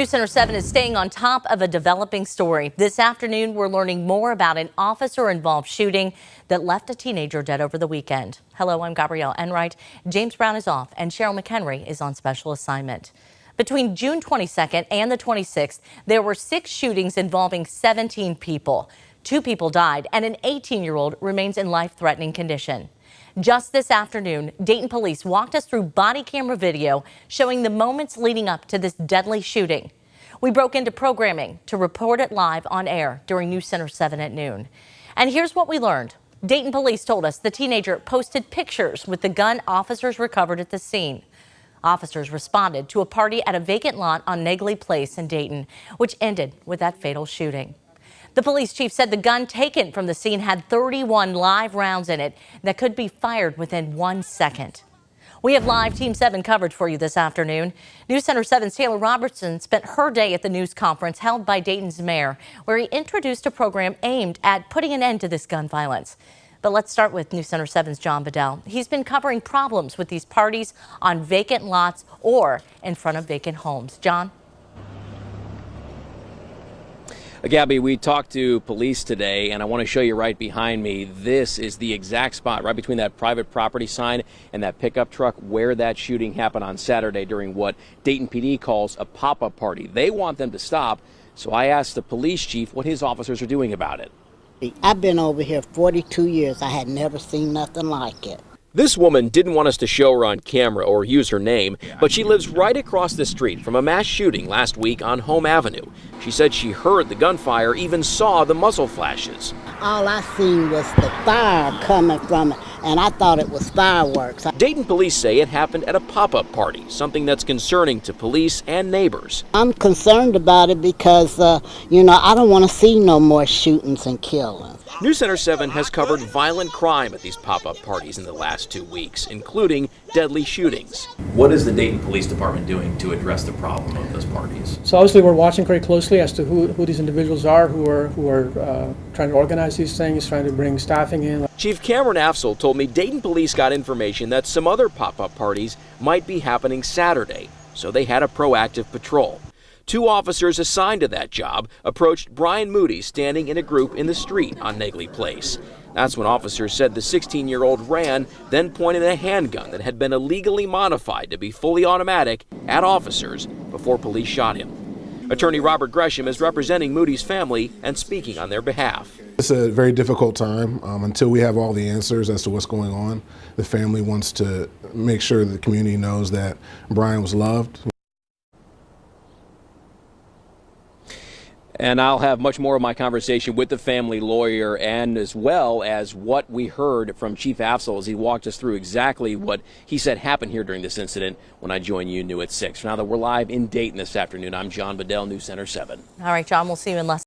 News Center 7 is staying on top of a developing story. This afternoon, we're learning more about an officer-involved shooting that left a teenager dead over the weekend. Hello, I'm Gabrielle Enright. James Brown is off, and Cheryl McHenry is on special assignment. Between June 22nd and the 26th, there were 6 shootings involving 17 people. 2 people died, and an 18-year-old remains in life-threatening condition. Just this afternoon, Dayton police walked us through body camera video showing the moments leading up to this deadly shooting. We broke into programming to report it live on air during News Center 7 at noon. And here's what we learned. Dayton police told us the teenager posted pictures with the gun officers recovered at the scene. Officers responded to a party at a vacant lot on Negley Place in Dayton, which ended with that fatal shooting. The police chief said the gun taken from the scene had 31 live rounds in it that could be fired within 1 second. We have live Team 7 coverage for you this afternoon. News Center 7's Taylor Robertson spent her day at the news conference held by Dayton's mayor, where he introduced a program aimed at putting an end to this gun violence. But let's start with News Center 7's John Bedell. He's been covering problems with these parties on vacant lots or in front of vacant homes. John? Gabby, we talked to police today, and I want to show you right behind me. This is the exact spot right between that private property sign and that pickup truck where that shooting happened on Saturday during what Dayton PD calls a pop-up party. They want them to stop, so I asked the police chief what his officers are doing about it. I've been over here 42 years. I had never seen nothing like it. This woman didn't want us to show her on camera or use her name, but she lives right across the street from a mass shooting last week on Home Avenue. She said she heard the gunfire, even saw the muzzle flashes. All I seen was the fire coming from it, and I thought it was fireworks. Dayton police say it happened at a pop-up party, something that's concerning to police and neighbors. I'm concerned about it because, I don't want to see no more shootings and killings. News Center 7 has covered violent crime at these pop-up parties in the last 2 weeks, including deadly shootings. What is the Dayton Police Department doing to address the problem of those parties? So obviously we're watching very closely as to who these individuals are who are trying to organize these things, trying to bring staffing in. Chief Cameron Afsel told me Dayton police got information that some other pop-up parties might be happening Saturday, so they had a proactive patrol. 2 officers assigned to that job approached Brian Moody standing in a group in the street on Negley Place. That's when officers said the 16-year-old ran, then pointed a handgun that had been illegally modified to be fully automatic at officers before police shot him. Attorney Robert Gresham is representing Moody's family and speaking on their behalf. It's a very difficult time until we have all the answers as to what's going on. The family wants to make sure the community knows that Brian was loved. And I'll have much more of my conversation with the family lawyer, and as well as what we heard from Chief Afsel as he walked us through exactly what he said happened here during this incident when I join you new at 6. Now that we're live in Dayton this afternoon, I'm John Bedell, News Center 7. All right, John, we'll see you in less